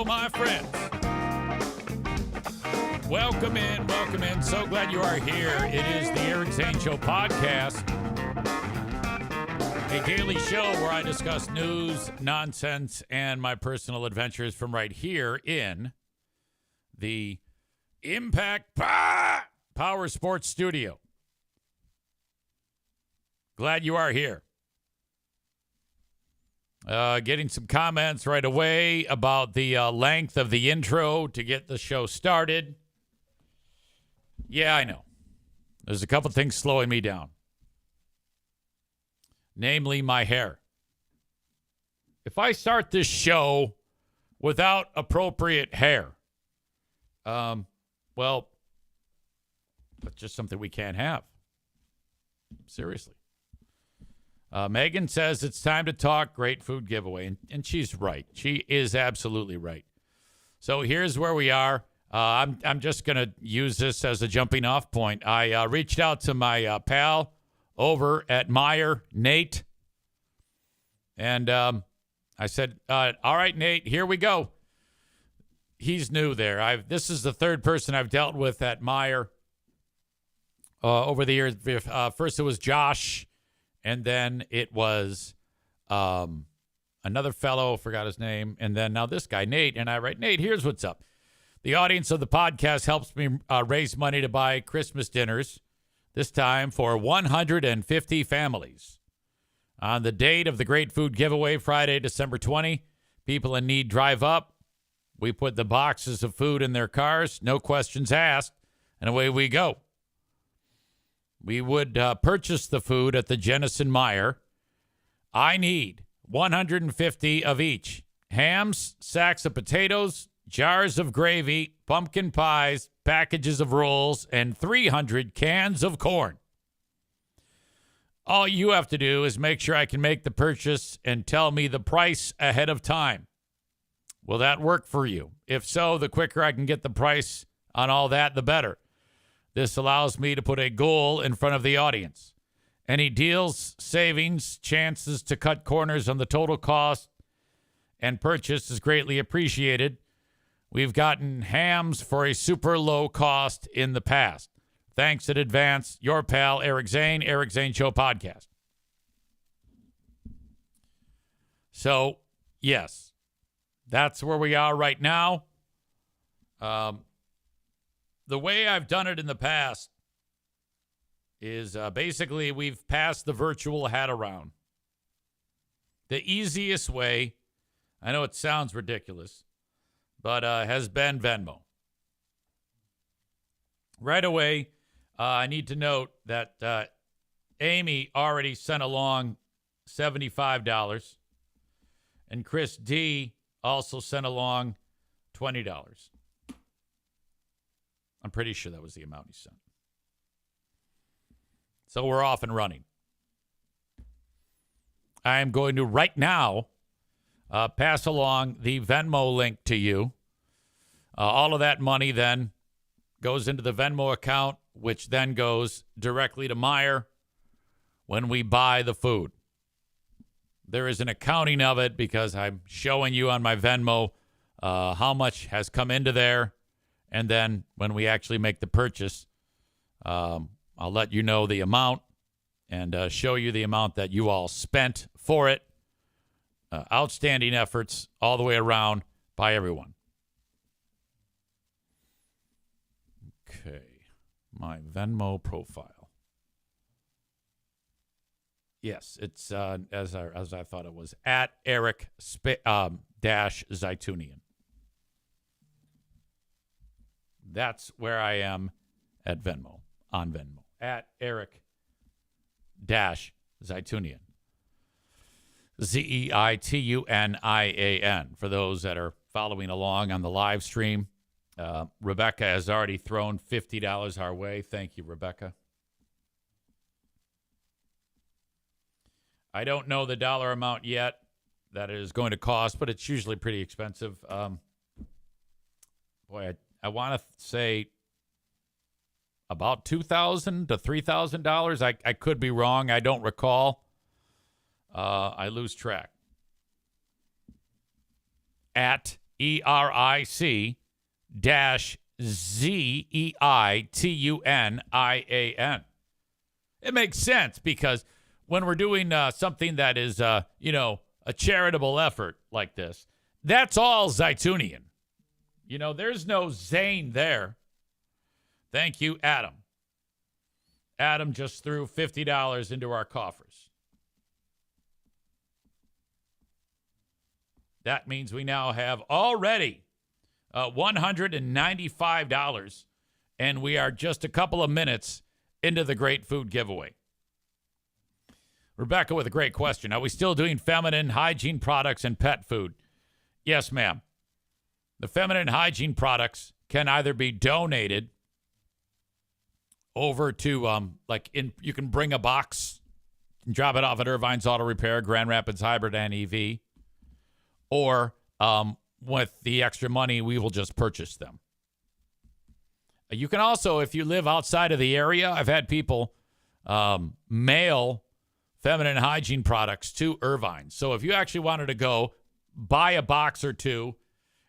my friends. Welcome in, welcome in. So glad you are here. It is the Eric Zane Show podcast, a daily show where I discuss news, nonsense, and my personal adventures from right here in the Impact Power Sports Studio. Glad you are here. Getting some comments right away about the length of the intro to get the show started. Yeah, I know. There's a couple things slowing me down. Namely, my hair. If I start this show without appropriate hair, well, that's just something we can't have. Seriously. Megan says it's time to talk great food giveaway, and she's right. She is absolutely right. So here's where we are. I'm just going to use this as a jumping off point. I reached out to my pal over at Meijer, Nate, and I said, all right, Nate, here we go. He's new there. This is the third person I've dealt with at Meijer over the years. First it was Josh, and then it was another fellow, forgot his name, and then now this guy, Nate. And I write, Nate, here's what's up. The audience of the podcast helps me raise money to buy Christmas dinners, this time for 150 families. On the date of the Great Food Giveaway, Friday, December 20, people in need drive up. We put the boxes of food in their cars, no questions asked, and away we go. We would purchase the food at the Jennison Meijer. I need 150 of each. Hams, sacks of potatoes, jars of gravy, pumpkin pies, packages of rolls, and 300 cans of corn. All you have to do is make sure I can make the purchase and tell me the price ahead of time. Will that work for you? If so, the quicker I can get the price on all that, the better. This allows me to put a goal in front of the audience. Any deals, savings, chances to cut corners on the total cost and purchase is greatly appreciated. We've gotten hams for a super low cost in the past. Thanks in advance. Your pal, Eric Zane, Eric Zane Show Podcast. So, yes, that's where we are right now. The way I've done it in the past is basically we've passed the virtual hat around. The easiest way, I know it sounds ridiculous, but has been Venmo. Right away, I need to note that Amy already sent along $75, and Chris D also sent along $20. I'm pretty sure that was the amount he sent. So we're off and running. I am going to right now pass along the Venmo link to you. All of that money then goes into the Venmo account, which then goes directly to Meijer when we buy the food. There is an accounting of it because I'm showing you on my Venmo how much has come into there. And then when we actually make the purchase, I'll let you know the amount and show you the amount that you all spent for it. Outstanding efforts all the way around by everyone. Okay. My Venmo profile. Yes, it's as I thought it was, at Eric Zaytunian. That's where I am at Venmo, on Venmo, at Eric Zaytunian. Zeitunian. For those that are following along on the live stream, Rebecca has already thrown $50 our way. Thank you, Rebecca. I don't know the dollar amount yet that it is going to cost, but it's usually pretty expensive. I want to say about $2,000 to $3,000. I could be wrong. I don't recall. I lose track. At ERIC-ZEITUNIAN. It makes sense because when we're doing something that is, a charitable effort like this, that's all Zaytunian. There's no Zane there. Thank you, Adam. Adam just threw $50 into our coffers. That means we now have already $195, and we are just a couple of minutes into the great food giveaway. Rebecca with a great question. Are we still doing feminine hygiene products and pet food? Yes, ma'am. The feminine hygiene products can either be donated over to, you can bring a box and drop it off at Irvine's Auto Repair, Grand Rapids Hybrid and EV, or with the extra money, we will just purchase them. You can also, if you live outside of the area, I've had people mail feminine hygiene products to Irvine. So if you actually wanted to go buy a box or two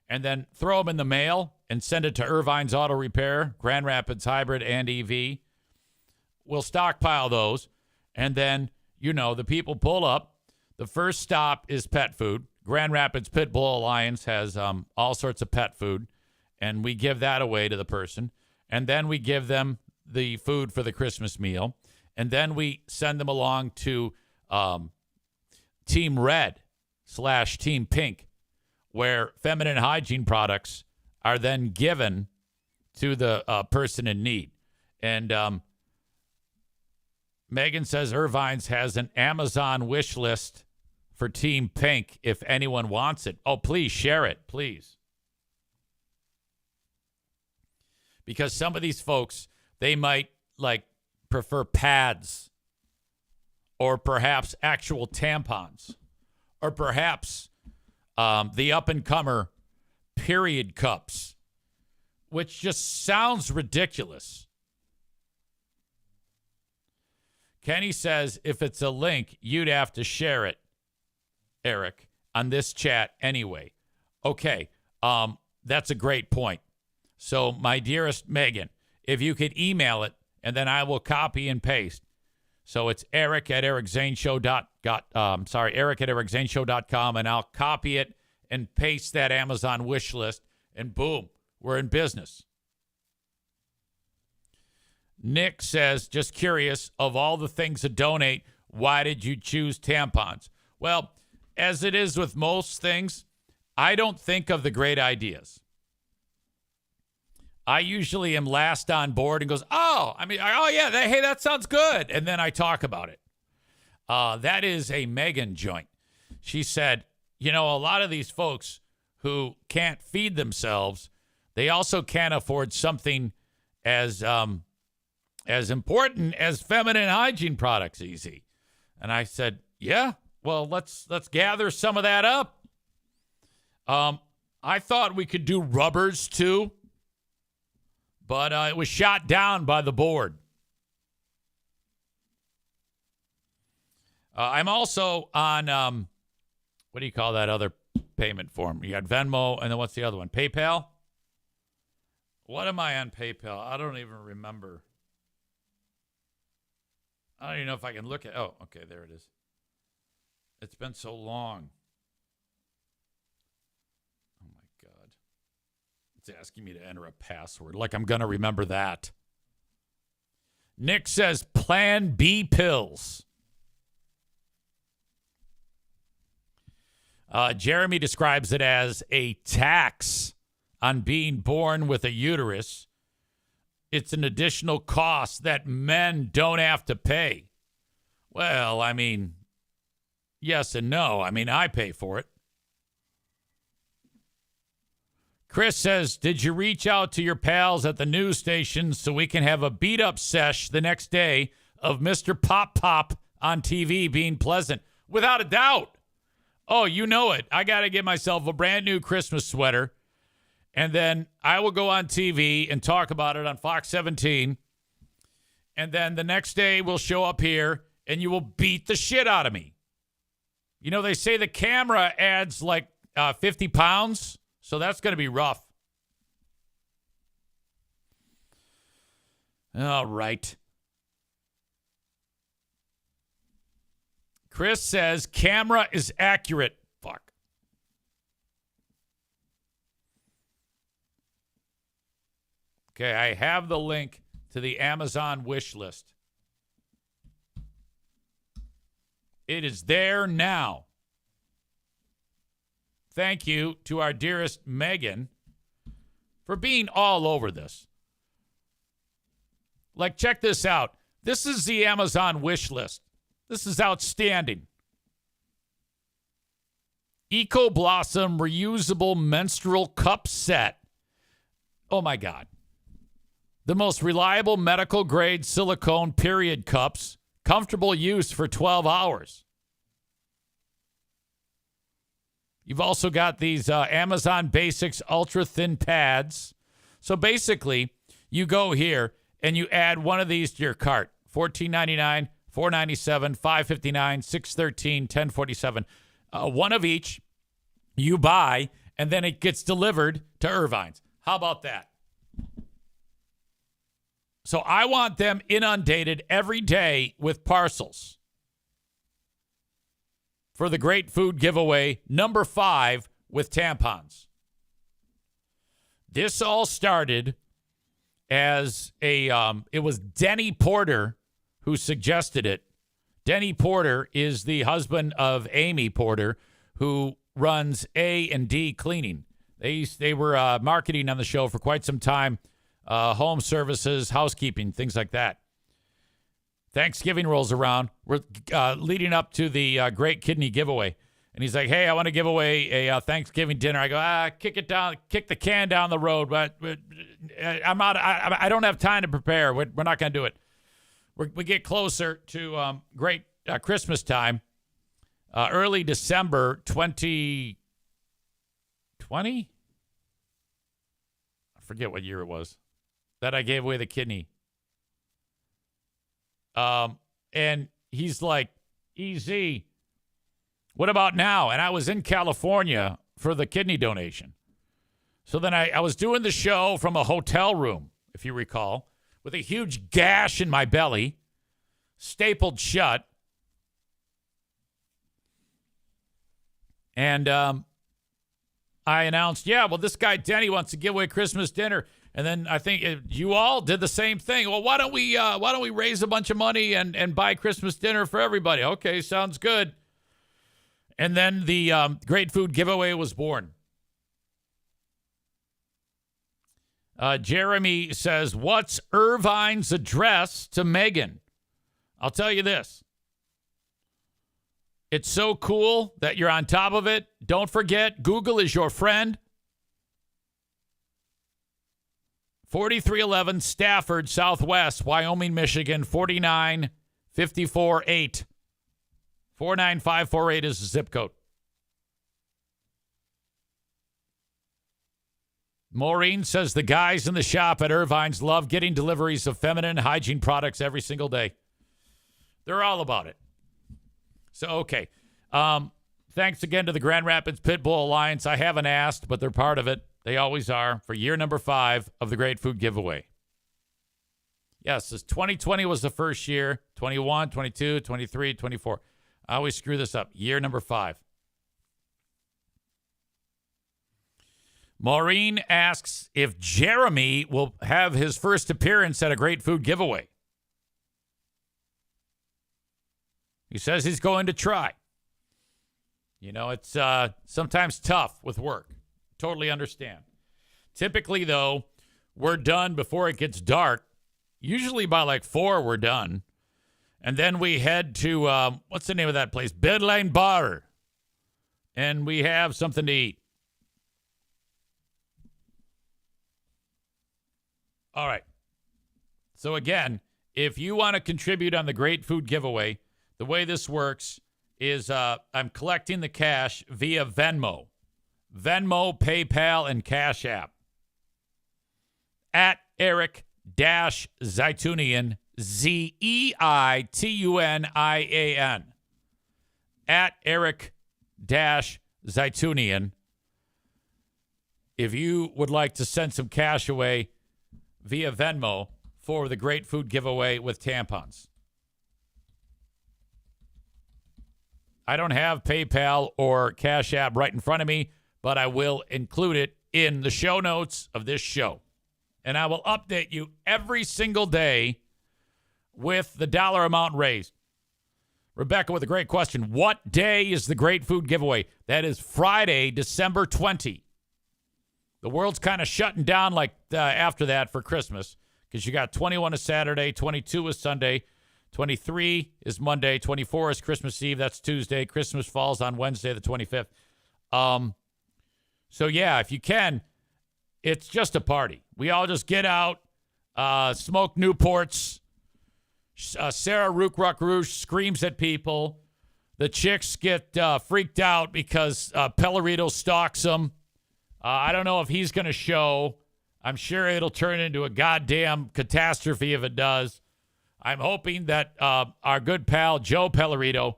and then throw them in the mail and send it to Irvine's Auto Repair, Grand Rapids Hybrid and EV, we'll stockpile those. And then, the people pull up. The first stop is pet food. Grand Rapids Pit Bull Alliance has all sorts of pet food, and we give that away to the person. And then we give them the food for the Christmas meal. And then we send them along to Team Red / Team Pink, where feminine hygiene products are then given to the person in need. And Megan says Irvine's has an Amazon wish list for Team Pink if anyone wants it. Oh, please share it, please. Because some of these folks, they might prefer pads or perhaps actual tampons or perhaps the up-and-comer period cups, which just sounds ridiculous. Kenny says if it's a link, you'd have to share it, Eric, on this chat anyway. Okay, that's a great point. So, my dearest Megan, if you could email it, and then I will copy and paste. So it's eric@ericzaneshow.com, and I'll copy it and paste that Amazon wish list, and boom, we're in business. Nick says, just curious, of all the things to donate, why did you choose tampons? Well, as it is with most things, I don't think of the great ideas. I usually am last on board and goes, hey, that sounds good. And then I talk about it. That is a Megan joint. She said, a lot of these folks who can't feed themselves, they also can't afford something as important as feminine hygiene products, easy. And I said, yeah, well, let's gather some of that up. I thought we could do rubbers too. But it was shot down by the board. I'm also on, what do you call that other payment form? You got Venmo, and then what's the other one? PayPal? What am I on PayPal? I don't even remember. I don't even know if I can look at. Oh, okay, there it is. It's been so long. It's asking me to enter a password. Like I'm going to remember that. Nick says Plan B pills. Jeremy describes it as a tax on being born with a uterus. It's an additional cost that men don't have to pay. Well, yes and no. I pay for it. Chris says, did you reach out to your pals at the news station so we can have a beat-up sesh the next day of Mr. Pop Pop on TV being pleasant? Without a doubt. Oh, you know it. I got to get myself a brand new Christmas sweater, and then I will go on TV and talk about it on Fox 17, and then the next day we'll show up here, and you will beat the shit out of me. They say the camera adds 50 pounds. So that's going to be rough. All right. Chris says camera is accurate. Fuck. Okay, I have the link to the Amazon wish list. It is there now. Thank you to our dearest Megan for being all over this. Like, check this out. This is the Amazon wish list. This is outstanding. Eco Blossom reusable menstrual cup set. Oh, my God. The most reliable medical grade silicone period cups. Comfortable use for 12 hours. You've also got these Amazon Basics ultra thin pads. So basically, you go here and you add one of these to your cart. $14.99, $4.97, $5.59, $6.13, $10.47. One of each you buy, and then it gets delivered to Irvine's. How about that? So I want them inundated every day with parcels for the Great Food Giveaway number 5 with tampons. This all started as it was Denny Porter who suggested it. Denny Porter is the husband of Amy Porter, who runs A&D Cleaning. They were marketing on the show for quite some time. Home services, housekeeping, things like that. Thanksgiving rolls around. We're leading up to the Great Kidney Giveaway. And he's like, hey, I want to give away a Thanksgiving dinner. I go, kick the can down the road. But I'm out. I don't have time to prepare. We're not going to do it. We get closer to great Christmas time. Early December 2020? I forget what year it was that I gave away the kidney. And he's like, easy. What about now? And I was in California for the kidney donation. So then I was doing the show from a hotel room, if you recall, with a huge gash in my belly, stapled shut. And I announced, this guy Denny wants to give away Christmas dinner. And then I think you all did the same thing. Well, why don't we raise a bunch of money and buy Christmas dinner for everybody? Okay, sounds good. And then the Great Food Giveaway was born. Jeremy says, what's Irvine's address to Megan? I'll tell you this. It's so cool that you're on top of it. Don't forget, Google is your friend. 4311 Stafford, Southwest, Wyoming, Michigan, 49548. 49548 is the zip code. Maureen says the guys in the shop at Irvine's love getting deliveries of feminine hygiene products every single day. They're all about it. So, okay. Thanks again to the Grand Rapids Pitbull Alliance. I haven't asked, but they're part of it. They always are, for year number 5 of the Great Food Giveaway. Yes, this 2020 was the first year. 21, 22, 23, 24. I always screw this up. Year number 5. Maureen asks if Jeremy will have his first appearance at a Great Food Giveaway. He says he's going to try. You know, it's sometimes tough with work. Totally understand. Typically, though, we're done before it gets dark. Usually by like 4, we're done. And then we head to, what's the name of that place? Bed Lane Bar. And we have something to eat. All right. So again, if you want to contribute on the Great Food Giveaway, the way this works is I'm collecting the cash via Venmo. Venmo, PayPal, and Cash App. At Eric-Zeitunian, Zeitunian. At Eric-Zeitunian. if you would like to send some cash away via Venmo for the Great Food Giveaway with tampons. I don't have PayPal or Cash App right in front of me, but I will include it in the show notes of this show. And I will update you every single day with the dollar amount raised. Rebecca with a great question. What day is the Great Food Giveaway? That is Friday, December 20. The world's kind of shutting down after that for Christmas because you got 21 is Saturday, 22 is Sunday, 23 is Monday, 24 is Christmas Eve. That's Tuesday. Christmas falls on Wednesday, the 25th. So, yeah, if you can, it's just a party. We all just get out, smoke Newports. Sarah Rook Rouge screams at people. The chicks get freaked out because Pellerito stalks them. I don't know if he's going to show. I'm sure it'll turn into a goddamn catastrophe if it does. I'm hoping that our good pal Joe Pellerito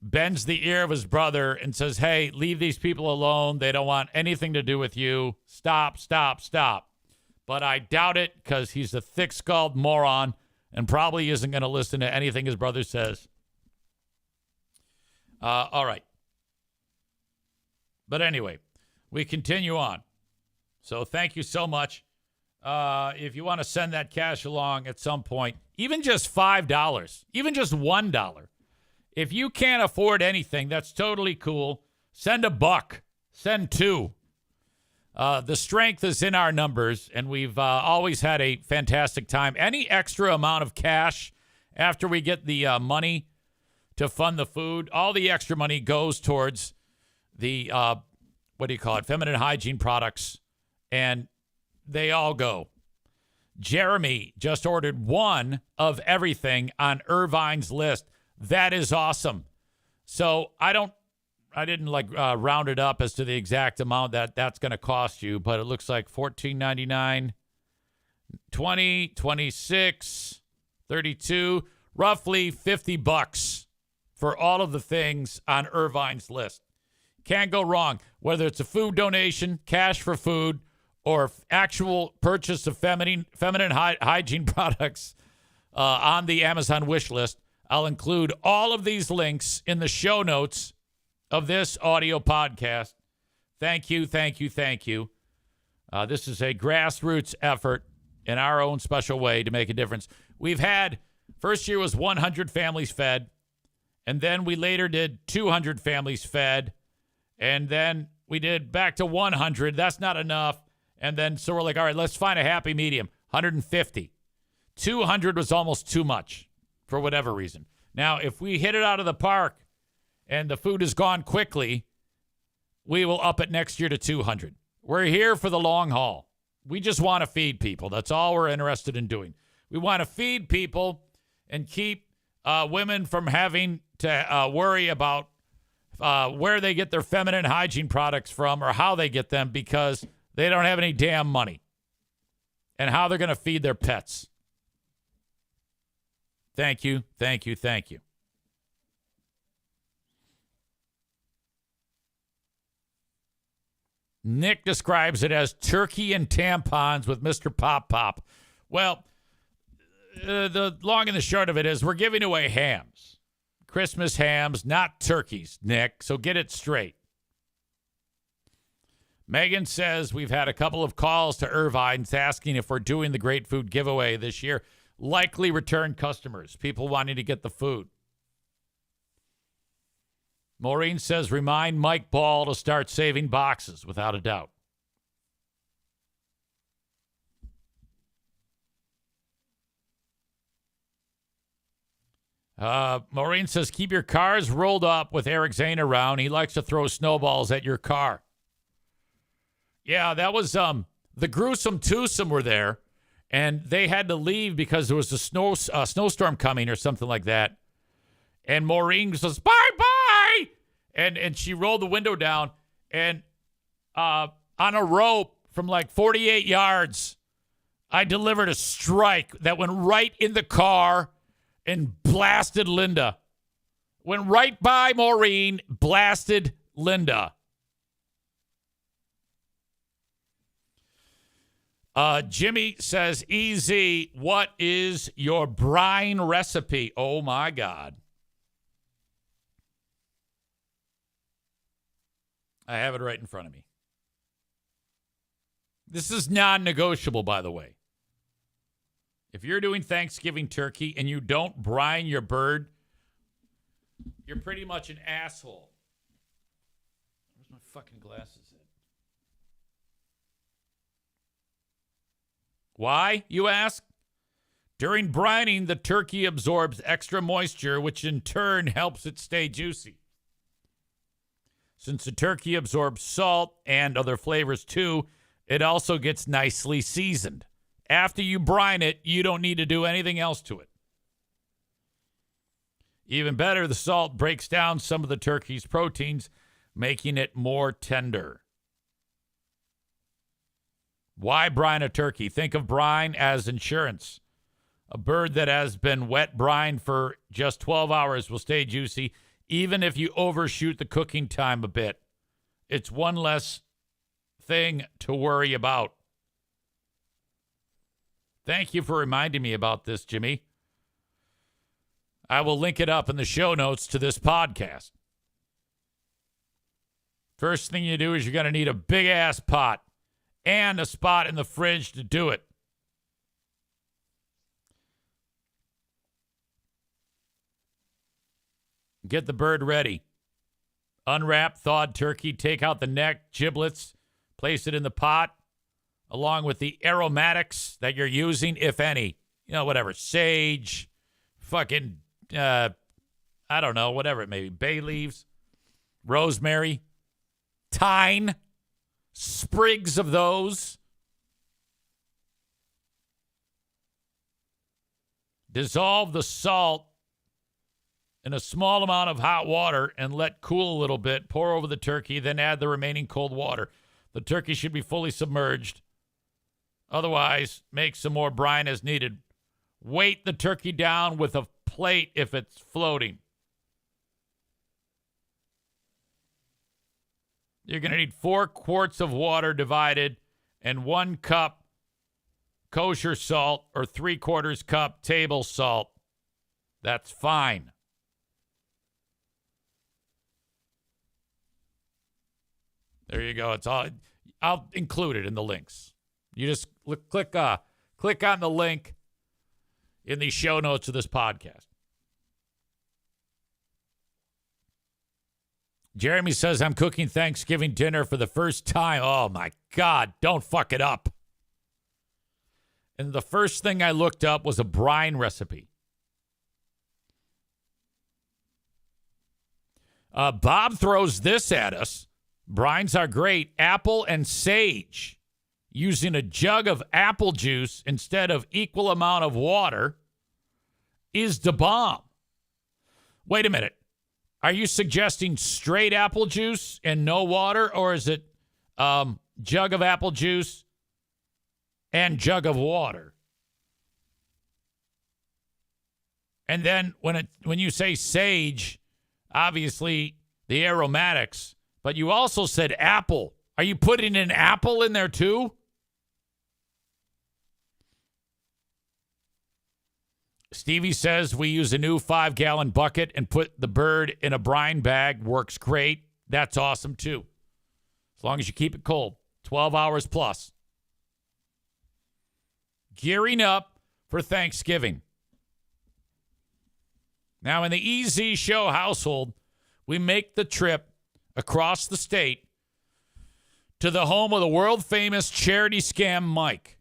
bends the ear of his brother and says, hey, leave these people alone. They don't want anything to do with you. Stop. But I doubt it because he's a thick-skulled moron and probably isn't going to listen to anything his brother says. All right. But anyway, we continue on. So thank you so much. If you want to send that cash along at some point, even just $5, even just $1. If you can't afford anything, that's totally cool. Send $1. Send $2. The strength is in our numbers, and we've always had a fantastic time. Any extra amount of cash after we get the money to fund the food, all the extra money goes towards the, feminine hygiene products, and they all go. Jeremy just ordered one of everything on Irvine's list. That is awesome. So I didn't round it up as to the exact amount that's going to cost you, but it looks like $14.99, $20, $26, $32, roughly $50 for all of the things on Irvine's list. Can't go wrong. Whether it's a food donation, cash for food, or actual purchase of feminine hygiene products on the Amazon wish list, I'll include all of these links in the show notes of this audio podcast. Thank you. This is a grassroots effort in our own special way to make a difference. We've had, first year was 100 families fed, and then we later did 200 families fed, and then we did back to 100. That's not enough. And then, so we're like, all right, let's find a happy medium, 150. 200 was almost too much for whatever reason. Now, if we hit it out of the park and the food is gone quickly, we will up it next year to 200. We're here for the long haul. We just want to feed people. That's all we're interested in doing. We want to feed people and keep women from having to worry about where they get their feminine hygiene products from or how they get them because they don't have any damn money and how they're going to feed their pets. Thank you. Nick describes it as turkey and tampons with Mr. Pop Pop. Well, the long and the short of it is we're giving away hams. Christmas hams, not turkeys, Nick. So get it straight. Megan says we've had a couple of calls to Irvine's asking if we're doing the Great Food Giveaway this year. Likely return customers, people wanting to get the food. Maureen says remind Mike Ball to start saving boxes, without a doubt. Maureen says keep your cars rolled up with Eric Zane around. He likes to throw snowballs at your car. Yeah, that was the Gruesome Twosome were there, and they had to leave because there was a snowstorm coming or something like that. And Maureen says, bye-bye! And she rolled the window down, and on a rope from like 48 yards, I delivered a strike that went right in the car and blasted Linda. Went right by Maureen, blasted Linda. Jimmy says, easy, what is your brine recipe? Oh, my God. I have it right in front of me. This is non-negotiable, by the way. If you're doing Thanksgiving turkey and you don't brine your bird, you're pretty much an asshole. Where's my fucking glasses at? Why, you ask? During brining, the turkey absorbs extra moisture, which in turn helps it stay juicy. Since the turkey absorbs salt and other flavors too, it also gets nicely seasoned. After you brine it, you don't need to do anything else to it. Even better, the salt breaks down some of the turkey's proteins, making it more tender. Why brine a turkey? Think of brine as insurance. A bird that has been wet brined for just 12 hours will stay juicy, even if you overshoot the cooking time a bit. It's one less thing to worry about. Thank you for reminding me about this, Jimmy. I will link it up in the show notes to this podcast. First thing you do is you're going to need a big-ass pot and a spot in the fridge to do it. Get the bird ready. Unwrap thawed turkey, take out the neck, giblets, place it in the pot, along with the aromatics that you're using, if any. You know, whatever, sage, fucking, I don't know, whatever it may be, bay leaves, rosemary, thyme, sprigs of those. Dissolve the salt in a small amount of hot water and let cool a little bit. Pour over the turkey, then add the remaining cold water. The turkey should be fully submerged. Otherwise, make some more brine as needed. Weight the turkey down with a plate if it's floating. You're going to need 4 quarts of water divided and 1 cup kosher salt or 3/4 cup table salt. That's fine. There you go. It's all. I'll include it in the links. You just click on the link in the show notes of this podcast. Jeremy says, I'm cooking Thanksgiving dinner for the first time. Oh, my God. Don't fuck it up. And the first thing I looked up was a brine recipe. Bob throws this at us. Brines are great. Apple and sage. Using a jug of apple juice instead of equal amount of water is the bomb. Wait a minute. Are you suggesting straight apple juice and no water, or is it jug of apple juice and jug of water? And then when you say sage, obviously the aromatics, but you also said apple. Are you putting an apple in there too? Stevie says we use a new 5-gallon bucket and put the bird in a brine bag. Works great. That's awesome too. As long as you keep it cold. 12 hours plus. Gearing up for Thanksgiving. Now, in the EZ Show household, we make the trip across the state to the home of the world-famous charity scam Mike.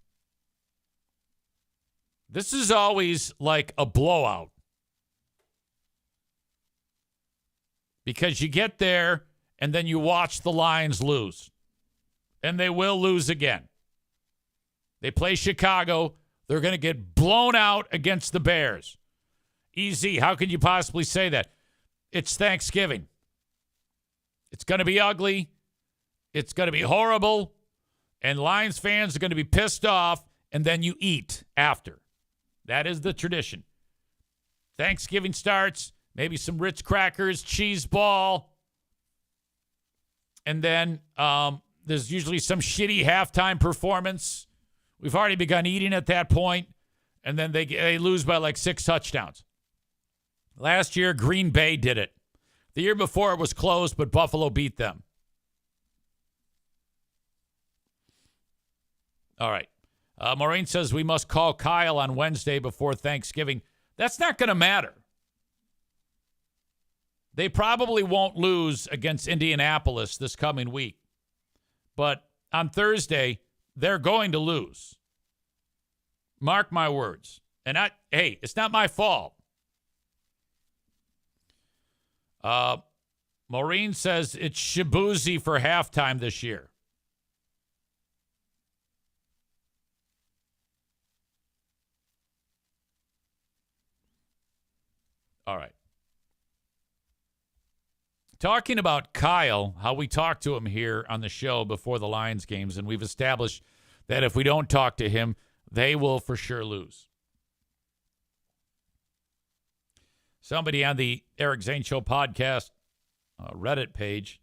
This is always like a blowout. Because you get there and then you watch the Lions lose. And they will lose again. They play Chicago. They're going to get blown out against the Bears. EZ, how could you possibly say that? It's Thanksgiving. It's going to be ugly. It's going to be horrible. And Lions fans are going to be pissed off. And then you eat after. That is the tradition. Thanksgiving starts. Maybe some Ritz crackers, cheese ball. And then there's usually some shitty halftime performance We've already begun eating at that point, and then they lose by like 6 touchdowns. Last year, Green Bay did it. The year before, it was close, but Buffalo beat them. All right. Maureen says we must call Kyle on Wednesday before Thanksgiving. That's not going to matter. They probably won't lose against Indianapolis this coming week. But on Thursday, they're going to lose. Mark my words. And hey, it's not my fault. Maureen says it's Shabuzi for halftime this year. All right. Talking about Kyle, how we talked to him here on the show before the Lions games, and we've established that if we don't talk to him, they will for sure lose. Somebody on the Eric Zane Show podcast Reddit page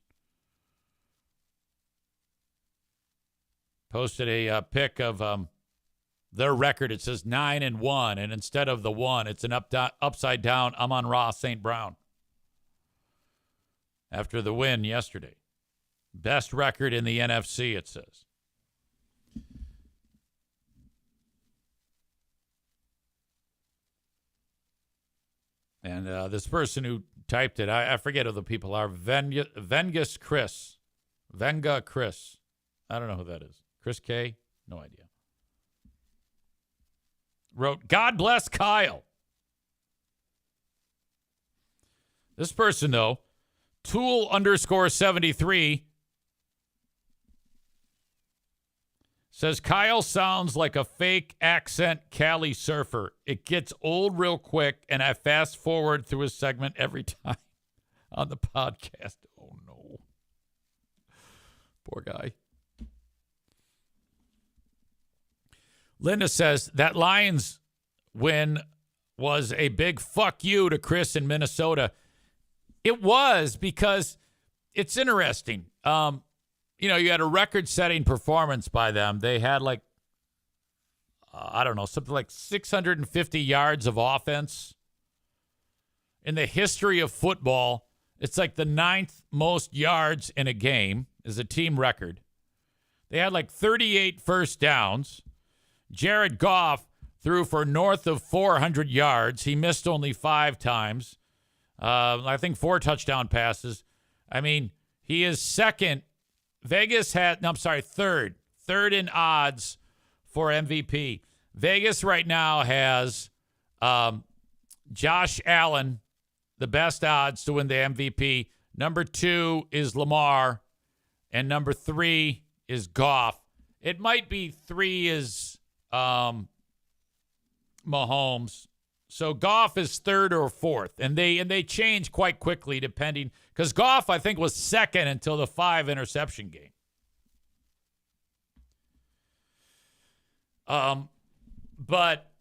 posted a pic of their record. It says 9-1, and instead of the 1, it's an upside down Amon-Ra St. Brown. After the win yesterday. Best record in the NFC, it says. And this person who typed it, I forget who the people are. Vengus Chris. Venga Chris. I don't know who that is. Chris K? No idea. Wrote, God bless Kyle. This person, though, Tool_73 says Kyle sounds like a fake accent Cali surfer. It gets old real quick, and I fast forward through his segment every time on the podcast. Oh, no. Poor guy. Linda says that Lions win was a big fuck you to Chris in Minnesota. It was, because it's interesting. You had a record-setting performance by them. They had something like 650 yards of offense. In the history of football, it's like the 9th most yards in a game is a team record. They had 38 first downs. Jared Goff threw for north of 400 yards. He missed only 5 times. I think 4 touchdown passes. I mean, he is second. Vegas third. Third in odds for MVP. Vegas right now has Josh Allen, the best odds to win the MVP. Number 2 is Lamar, and number 3 is Goff. It might be 3 is Mahomes. So Goff is 3rd or 4th, and they change quite quickly depending, because Goff, I think, was 2nd until the 5 interception game. But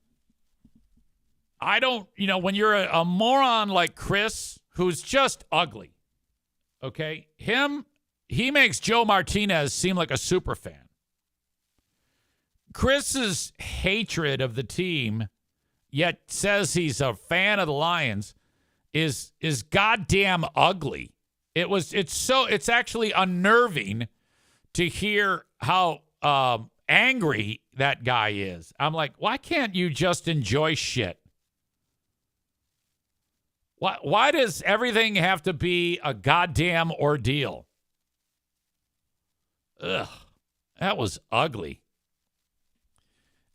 I don't, when you're a moron like Chris, who's just ugly, okay, he makes Joe Martinez seem like a super fan. Chris's hatred of the team, yet says he's a fan of the Lions, is goddamn ugly. It's actually unnerving to hear how angry that guy is. I'm like, why can't you just enjoy shit? Why does everything have to be a goddamn ordeal? Ugh, that was ugly.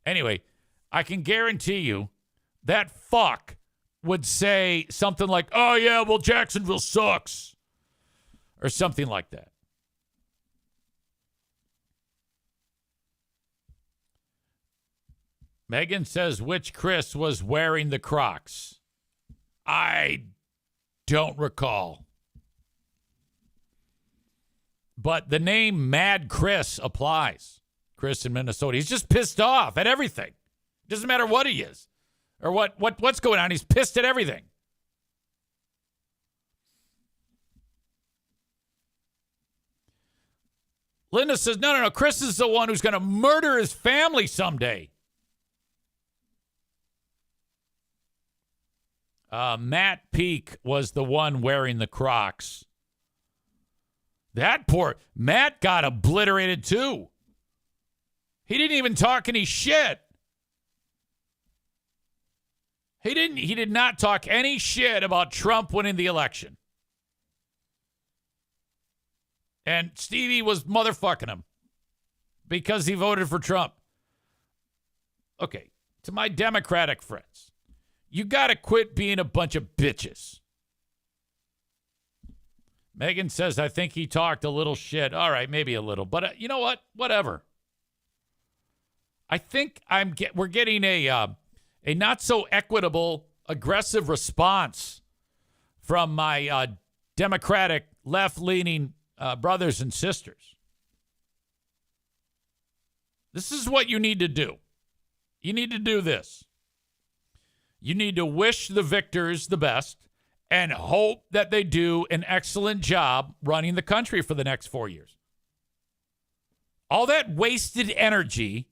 Anyway, I can guarantee you that fuck would say something like, oh, yeah, well, Jacksonville sucks. Or something like that. Megan says, which Chris was wearing the Crocs? I don't recall. But the name Mad Chris applies. Chris in Minnesota. He's just pissed off at everything. Doesn't matter what he is or what's going on. He's pissed at everything. Linda says, no. Chris is the one who's going to murder his family someday. Matt Peak was the one wearing the Crocs. That poor Matt got obliterated too. He didn't even talk any shit. He did not talk any shit about Trump winning the election. And Stevie was motherfucking him because he voted for Trump. Okay, to my Democratic friends, you got to quit being a bunch of bitches. Megan says, I think he talked a little shit. All right, maybe a little. But you know what? Whatever. I think we're getting a not so equitable, aggressive response from my Democratic left-leaning brothers and sisters. This is what you need to do. You need to do this. You need to wish the victors the best and hope that they do an excellent job running the country for the next 4 years. All that wasted energy,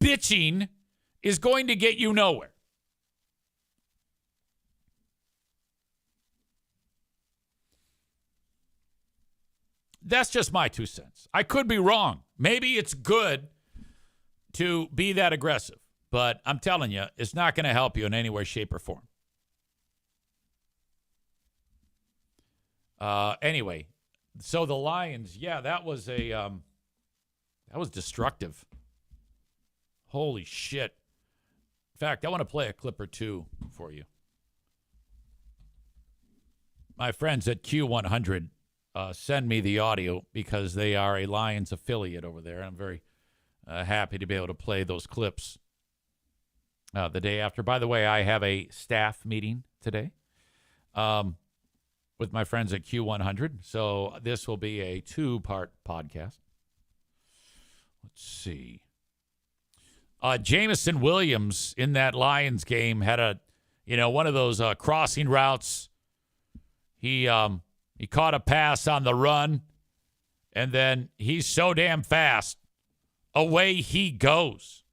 bitching, is going to get you nowhere. That's just my 2 cents. I could be wrong. Maybe it's good to be that aggressive, but I'm telling you, it's not going to help you in any way, shape, or form. Anyway, so the Lions, that was destructive. Holy shit. In fact, I want to play a clip or two for you. My friends at Q100 send me the audio because they are a Lions affiliate over there. I'm very happy to be able to play those clips the day after. By the way, I have a staff meeting today with my friends at Q100. So this will be a 2-part podcast. Let's see. Jameson Williams in that Lions game had one of those crossing routes. He caught a pass on the run, and then he's so damn fast. Away he goes.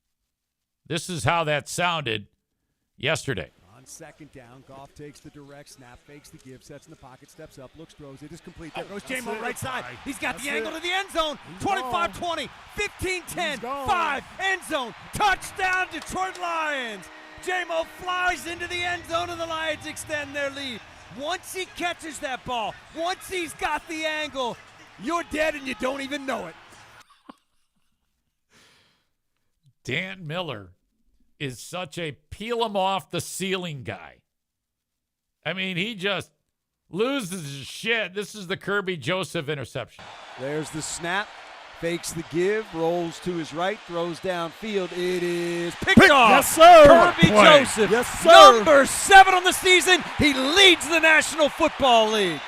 This is how that sounded yesterday. On second down, Goff takes the direct snap, fakes the give, sets in the pocket, steps up, looks, throws. It is complete. There goes J-Mo right side. He's got the angle to the end zone. 25-20, 15-10, 5, end zone. Touchdown, Detroit Lions. J-Mo flies into the end zone, and the Lions extend their lead. Once he catches that ball, once he's got the angle, you're dead and you don't even know it. Dan Miller is such a peel him off the ceiling guy. I mean, he just loses his shit. This is the Kirby Joseph interception. There's the snap, fakes the give, rolls to his right, throws downfield. It is picked off. Yes, sir. Kirby Joseph, yes, sir. Number 7 on the season. He leads the National Football League.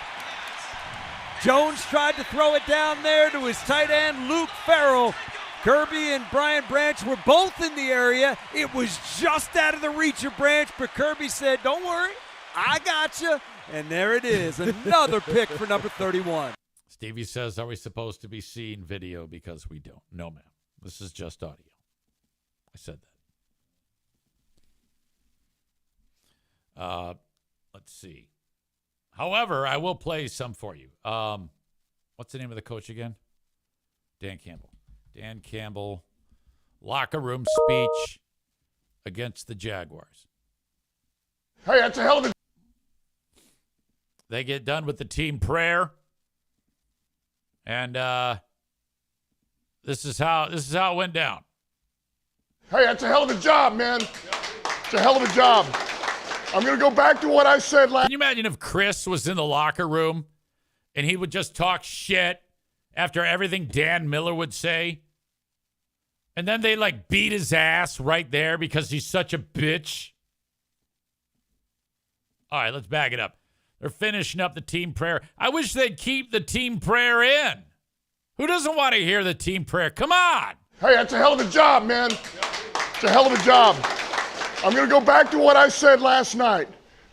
Jones tried to throw it down there to his tight end, Luke Farrell. Kirby and Brian Branch were both in the area. It was just out of the reach of Branch, but Kirby said, don't worry, I got you. And there it is, another pick for number 31. Stevie says, are we supposed to be seeing video? Because we don't. No, ma'am. This is just audio. I said that. Let's see. However, I will play some for you. What's the name of the coach again? Dan Campbell. Dan Campbell, locker room speech against the Jaguars. Hey, that's a hell of a... They get done with the team prayer. And this is how it went down. Hey, that's a hell of a job, man. It's a hell of a job. I'm going to go back to what I said last... Can you imagine if Chris was in the locker room and he would just talk shit after everything Dan Miller would say? And then they beat his ass right there because he's such a bitch. All right, let's back it up. They're finishing up the team prayer. I wish they'd keep the team prayer in. Who doesn't want to hear the team prayer? Come on. Hey, that's a hell of a job, man. It's a hell of a job. I'm going to go back to what I said last night.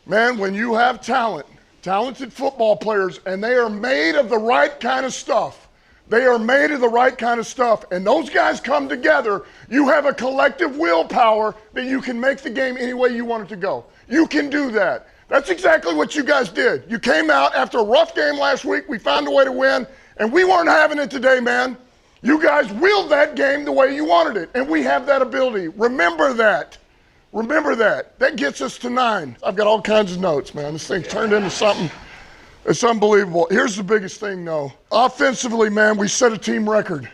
Man, when you have talented football players, and they are made of the right kind of stuff, They are made of the right kind of stuff. And those guys come together. You have a collective willpower that you can make the game any way you want it to go. You can do that. That's exactly what you guys did. You came out after a rough game last week. We found a way to win. And we weren't having it today, man. You guys willed that game the way you wanted it. And we have that ability. Remember that. Remember that. That gets us to 9. I've got all kinds of notes, man. This thing turned into something. It's unbelievable. Here's the biggest thing, though. Offensively, man, we set a team record.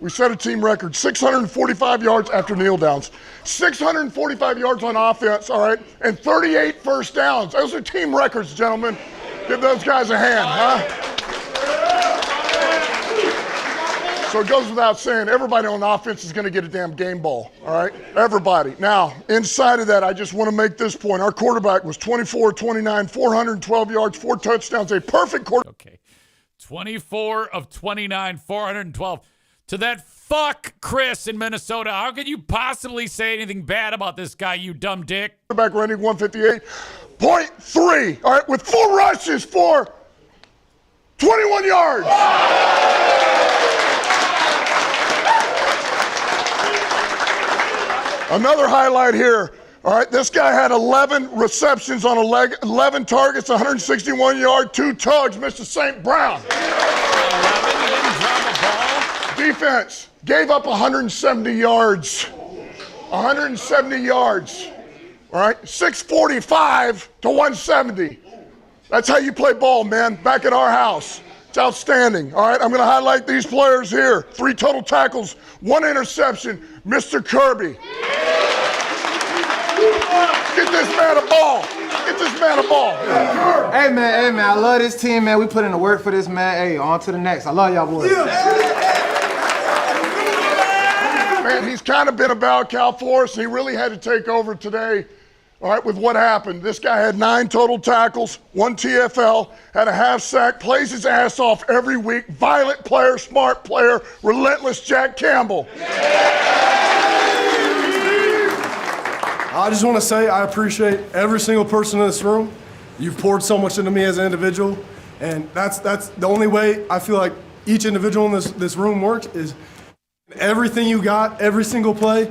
We set a team record. 645 yards after kneel downs. 645 yards on offense, all right? And 38 first downs. Those are team records, gentlemen. Give those guys a hand, huh? So it goes without saying, everybody on offense is going to get a damn game ball, all right? Everybody. Now, inside of that, I just want to make this point. Our quarterback was 24-29, 412 yards, 4 touchdowns, a perfect quarterback. Okay. 24 of 29, 412. To that fuck Chris in Minnesota. How could you possibly say anything bad about this guy, you dumb dick? Quarterback rating 158.3, all right, with 4 rushes for 21 yards. Another highlight here. All right, this guy had 11 receptions on 11 targets, 161 yards, 2 tugs, Mr. St. Brown. 11, he didn't drop a ball. Defense gave up 170 yards. 170 yards. All right, 645 to 170. That's how you play ball, man, back at our house. It's outstanding. All right, I'm going to highlight these players here. 3 total tackles, 1 interception. Mr. Kirby. Get this man a ball. Get this man a ball. Hey, man, I love this team, man. We put in the work for this, man. Hey, on to the next. I love y'all boys. Man, he's kind of been a bell cow for us. He really had to take over today. All right, with what happened. This guy had 9 total tackles, 1 TFL, had a half sack, plays his ass off every week. Violent player, smart player, relentless Jack Campbell. I just want to say I appreciate every single person in this room. You've poured so much into me as an individual, and that's the only way I feel like each individual in this room works is everything you got, every single play,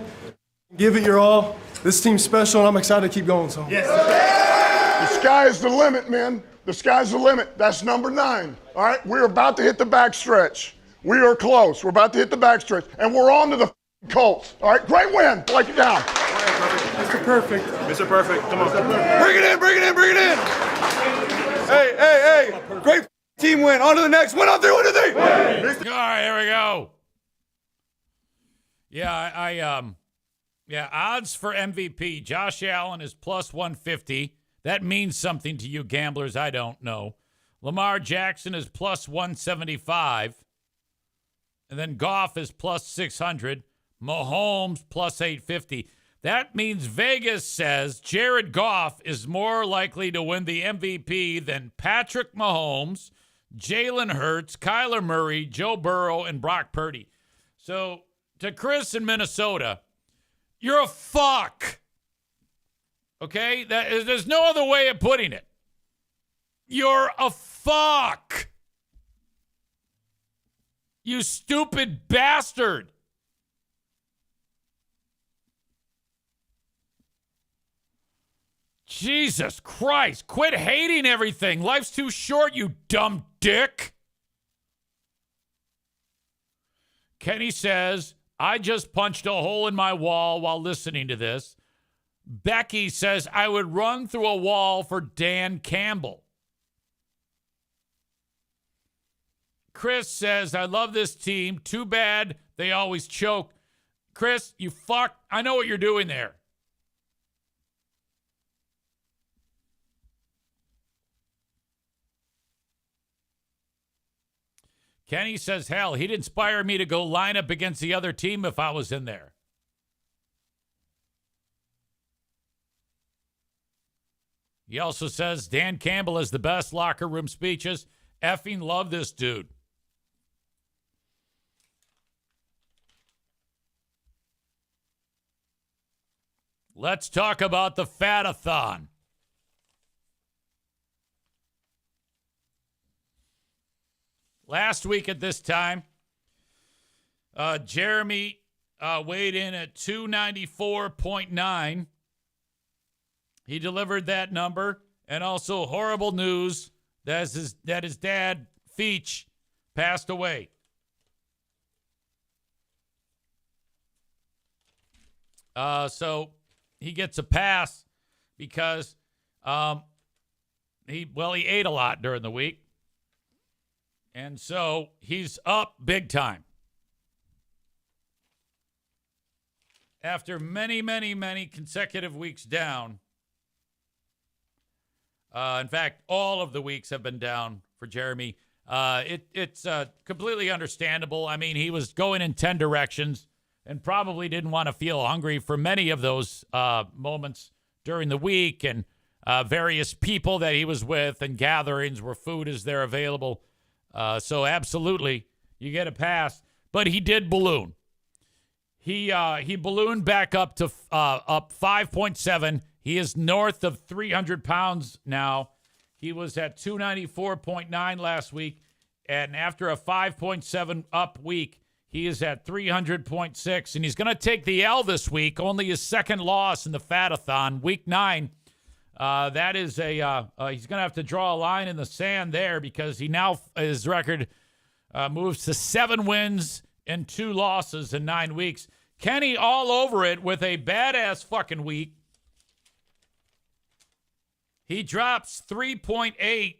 give it your all. This team's special, and I'm excited to keep going. So. Yes. The sky is the limit, man. The sky's the limit. That's number 9. All right, we're about to hit the backstretch. We are close. We're about to hit the backstretch, and we're on to the Colts. All right, great win. Break it down. Mr. Perfect. Mr. Perfect, come on. Bring it in, bring it in, bring it in. Hey. Great team win. On to the next. 1, 2, 3, 1, 2, 3. All right, here we go. Yeah, Yeah, odds for MVP. Josh Allen is plus 150. That means something to you gamblers. I don't know. Lamar Jackson is plus 175. And then Goff is plus 600. Mahomes plus 850. That means Vegas says Jared Goff is more likely to win the MVP than Patrick Mahomes, Jalen Hurts, Kyler Murray, Joe Burrow, and Brock Purdy. So to Chris in Minnesota, you're a fuck. Okay? There's no other way of putting it. You're a fuck. You stupid bastard. Jesus Christ. Quit hating everything. Life's too short, you dumb dick. Kenny says, I just punched a hole in my wall while listening to this. Becky says, I would run through a wall for Dan Campbell. Chris says, I love this team. Too bad they always choke. Chris, you fuck. I know what you're doing there. Kenny says, hell, he'd inspire me to go line up against the other team if I was in there. He also says, Dan Campbell has the best locker room speeches. Effing love this dude. Let's talk about the Fat-a-thon. Last week at this time, Jeremy weighed in at 294.9. He delivered that number. And also horrible news that his dad, Feach, passed away. So he gets a pass because he ate a lot during the week. And so he's up big time. After many, many, many consecutive weeks down. In fact, all of the weeks have been down for Jeremy. It's completely understandable. I mean, he was going in 10 directions and probably didn't want to feel hungry for many of those moments during the week, and various people that he was with and gatherings where food is there available. So absolutely, you get a pass. But he did balloon. He ballooned back up to up 5.7. He is north of 300 pounds now. He was at 294.9 last week. And after a 5.7 up week, he is at 300.6. And he's going to take the L this week, only his second loss in the Fatathon, week 9. That is he's going to have to draw a line in the sand there because his record moves to 7 wins and 2 losses in 9 weeks. Kenny all over it with a badass fucking week. He drops 3.8.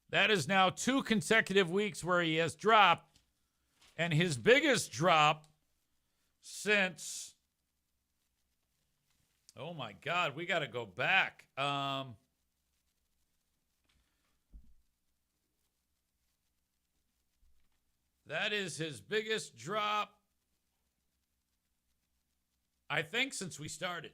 That is now 2 consecutive weeks where he has dropped. And his biggest drop since, oh my God, we got to go back. That is his biggest drop, I think, since we started.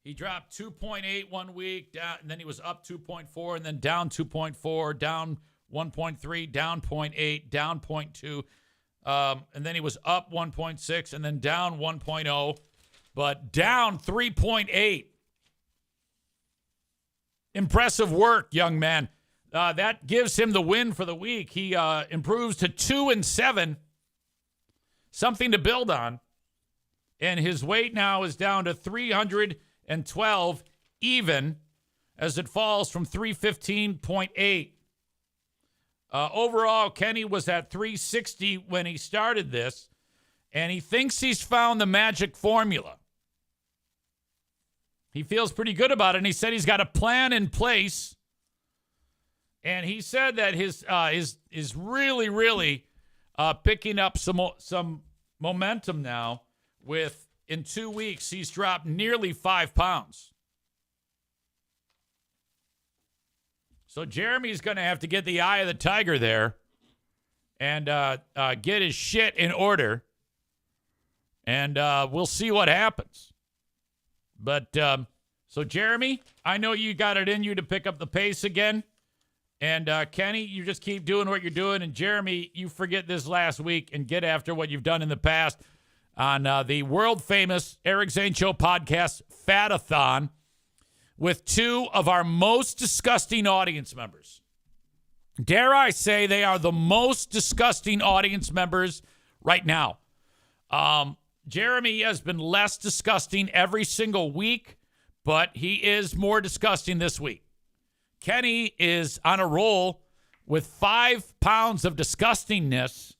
He dropped 2.8 one week, down, and then he was up 2.4, and then down 2.4, down 1.3, down 0.8, down 0.2, and then he was up 1.6, and then down 1.0, but down 3.8. Impressive work, young man. That gives him the win for the week. He improves to 2-7, something to build on, and his weight now is down to 312 even as it falls from 315.8. Overall, Kenny was at 360 when he started this, and he thinks he's found the magic formula. He feels pretty good about it, and he said he's got a plan in place. And he said that his is really, really picking up some momentum now. With in 2 weeks, he's dropped nearly 5 pounds. So Jeremy's going to have to get the eye of the tiger there and get his shit in order. And we'll see what happens. But so Jeremy, I know you got it in you to pick up the pace again. And Kenny, you just keep doing what you're doing. And Jeremy, you forget this last week and get after what you've done in the past on the world-famous Eric Zane Show podcast, Fatathon, with 2 of our most disgusting audience members. Dare I say they are the most disgusting audience members right now. Jeremy has been less disgusting every single week, but he is more disgusting this week. Kenny is on a roll with 5 pounds of disgustingness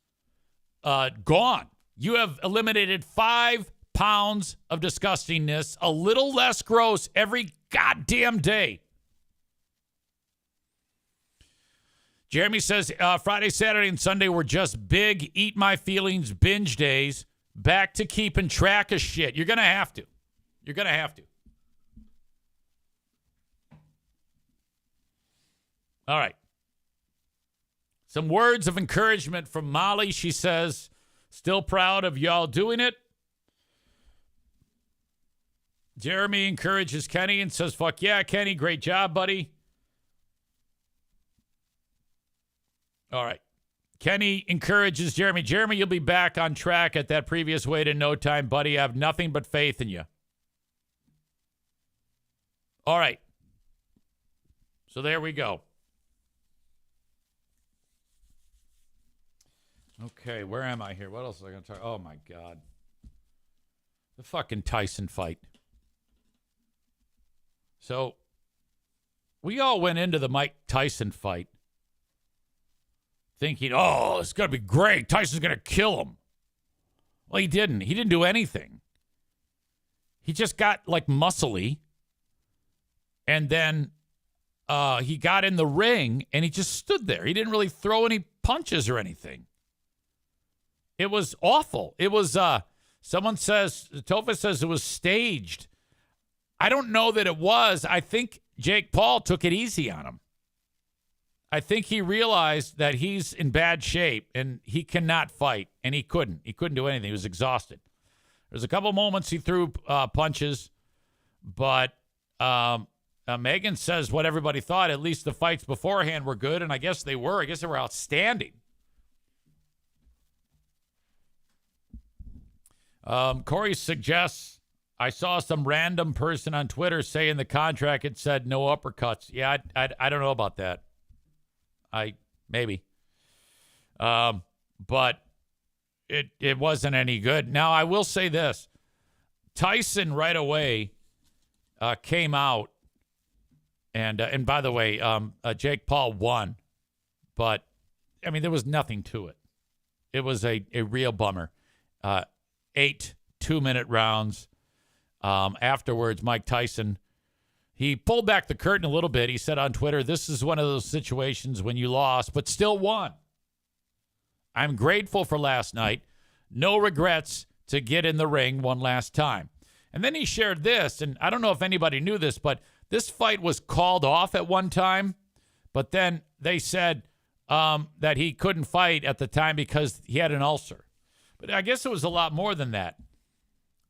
gone. You have eliminated 5 pounds of disgustingness, a little less gross every goddamn day. Jeremy says Friday, Saturday, and Sunday were just big eat my feelings binge days. Back to keeping track of shit. You're going to have to. You're going to have to. All right. Some words of encouragement from Molly. She says, still proud of y'all doing it. Jeremy encourages Kenny and says, fuck yeah, Kenny, great job, buddy. All right. Kenny encourages Jeremy. Jeremy, you'll be back on track at that previous weight in no time, buddy. I have nothing but faith in you. All right. So there we go. Okay, where am I here? What else was I going to talk? Oh, my God. The fucking Tyson fight. So, we all went into the Mike Tyson fight thinking, oh, it's going to be great. Tyson's going to kill him. Well, he didn't. He didn't do anything. He just got, like, muscly. And then he got in the ring, and he just stood there. He didn't really throw any punches or anything. It was awful. It was, someone says, Tofa says it was staged. I don't know that it was. I think Jake Paul took it easy on him. I think he realized that he's in bad shape and he cannot fight, and he couldn't. He couldn't do anything. He was exhausted. There's a couple moments he threw punches, but Megan says what everybody thought. At least the fights beforehand were good, and I guess they were. I guess they were outstanding. Corey suggests, I saw some random person on Twitter say in the contract it said no uppercuts. Yeah, I don't know about that. Maybe. But it wasn't any good. Now, I will say this. Tyson right away came out, and by the way, Jake Paul won. But, I mean, there was nothing to it. It was a real bummer. 8 2-minute rounds. Afterwards, Mike Tyson, he pulled back the curtain a little bit. He said on Twitter, this is one of those situations when you lost, but still won. I'm grateful for last night. No regrets to get in the ring one last time. And then he shared this, and I don't know if anybody knew this, but this fight was called off at one time, but then they said that he couldn't fight at the time because he had an ulcer. But I guess it was a lot more than that.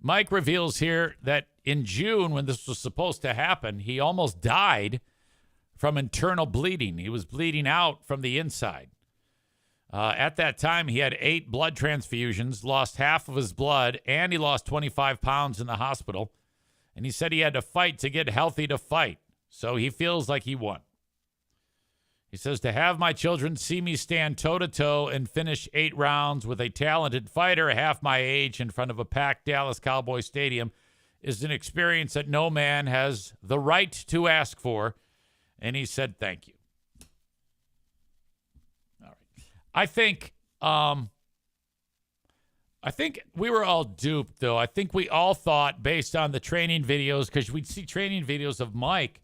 Mike reveals here that in June, when this was supposed to happen, he almost died from internal bleeding. He was bleeding out from the inside. At that time, he had 8 blood transfusions, lost half of his blood, and he lost 25 pounds in the hospital. And he said he had to fight to get healthy to fight. So he feels like he won. He says, to have my children see me stand toe-to-toe and finish 8 rounds with a talented fighter half my age in front of a packed Dallas Cowboy Stadium is an experience that no man has the right to ask for. And he said, thank you. All right. I think we were all duped, though. I think we all thought, based on the training videos, because we'd see training videos of Mike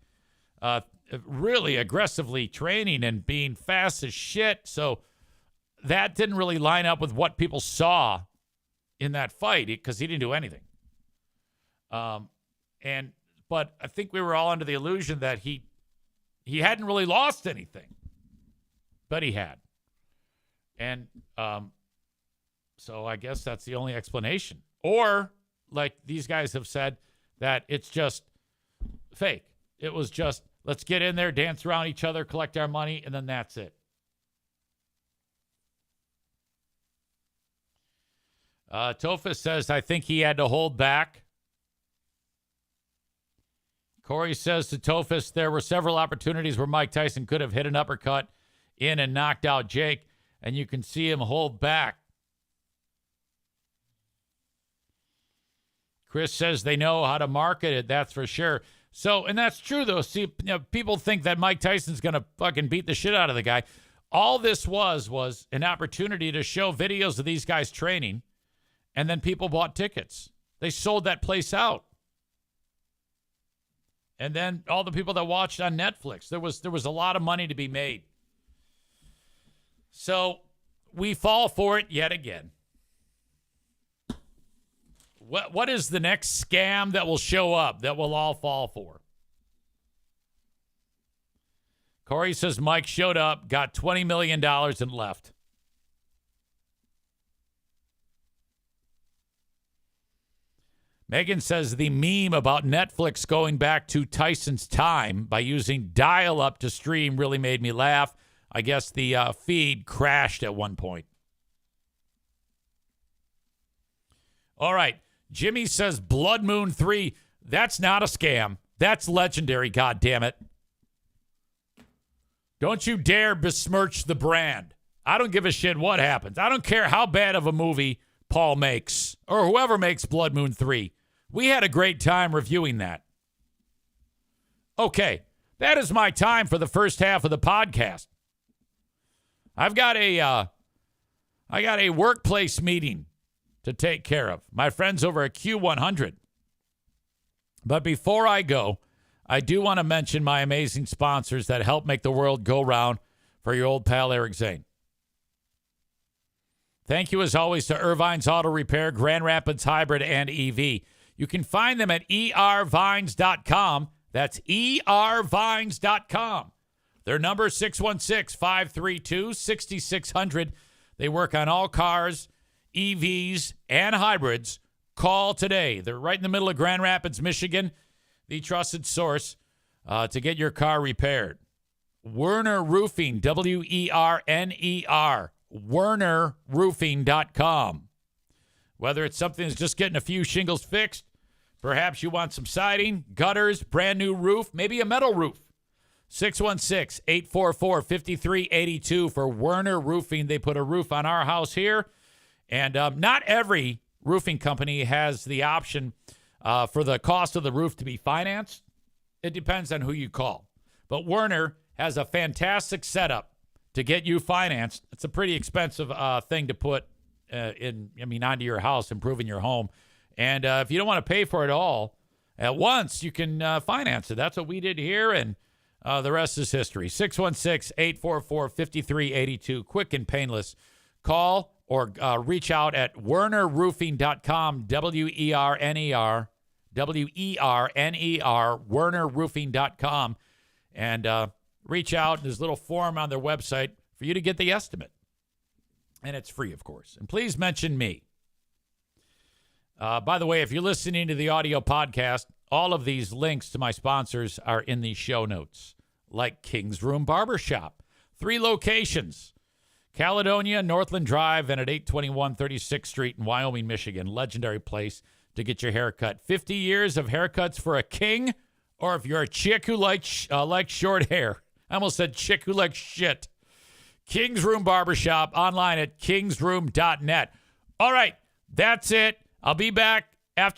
really aggressively training and being fast as shit. So that didn't really line up with what people saw in that fight because he didn't do anything. But I think we were all under the illusion that he hadn't really lost anything, but he had. And so I guess that's the only explanation. Or, like these guys have said, that it's just fake. It was just, let's get in there, dance around each other, collect our money, and then that's it. Tofa says, I think he had to hold back. Corey says to Tofus, there were several opportunities where Mike Tyson could have hit an uppercut in and knocked out Jake, and you can see him hold back. Chris says they know how to market it, that's for sure. So, and that's true, though. See, people think that Mike Tyson's going to fucking beat the shit out of the guy. All this was an opportunity to show videos of these guys training, and then people bought tickets. They sold that place out. And then all the people that watched on Netflix, there was a lot of money to be made. So we fall for it yet again. What is the next scam that will show up that we'll all fall for? Corey says Mike showed up, got $20 million, and left. Megan says the meme about Netflix going back to Tyson's time by using dial-up to stream really made me laugh. I guess the feed crashed at one point. All right. Jimmy says Blood Moon 3. That's not a scam. That's legendary, goddammit. Don't you dare besmirch the brand. I don't give a shit what happens. I don't care how bad of a movie Paul makes or whoever makes Blood Moon 3. We had a great time reviewing that. Okay, that is my time for the first half of the podcast. I got a workplace meeting to take care of. My friends over at Q100. But before I go, I do want to mention my amazing sponsors that help make the world go round for your old pal Eric Zane. Thank you, as always, to Irvine's Auto Repair, Grand Rapids Hybrid, and EV. You can find them at ervines.com. That's ervines.com. Their number is 616-532-6600. They work on all cars, EVs, and hybrids. Call today. They're right in the middle of Grand Rapids, Michigan, the trusted source to get your car repaired. Werner Roofing, WERNER, WernerRoofing.com. Whether it's something that's just getting a few shingles fixed, perhaps you want some siding, gutters, brand new roof, maybe a metal roof. 616-844-5382 for Werner Roofing. They put a roof on our house here. And not every roofing company has the option for the cost of the roof to be financed. It depends on who you call. But Werner has a fantastic setup to get you financed. It's a pretty expensive thing to put onto your house, improving your home. And if you don't want to pay for it all at once, you can finance it. That's what we did here, and the rest is history. 616-844-5382. Quick and painless. Call or reach out at wernerroofing.com, WERNER, wernerroofing.com, and reach out. There's a little form on their website for you to get the estimate. And it's free, of course. And please mention me. By the way, if you're listening to the audio podcast, all of these links to my sponsors are in the show notes, like King's Room Barbershop. 3 locations, Caledonia, Northland Drive, and at 821 36th Street in Wyoming, Michigan. Legendary place to get your hair cut. 50 years of haircuts for a king, or if you're a chick who likes short hair. I almost said chick who likes shit. King's Room Barbershop, online at kingsroom.net. All right, that's it. I'll be back after the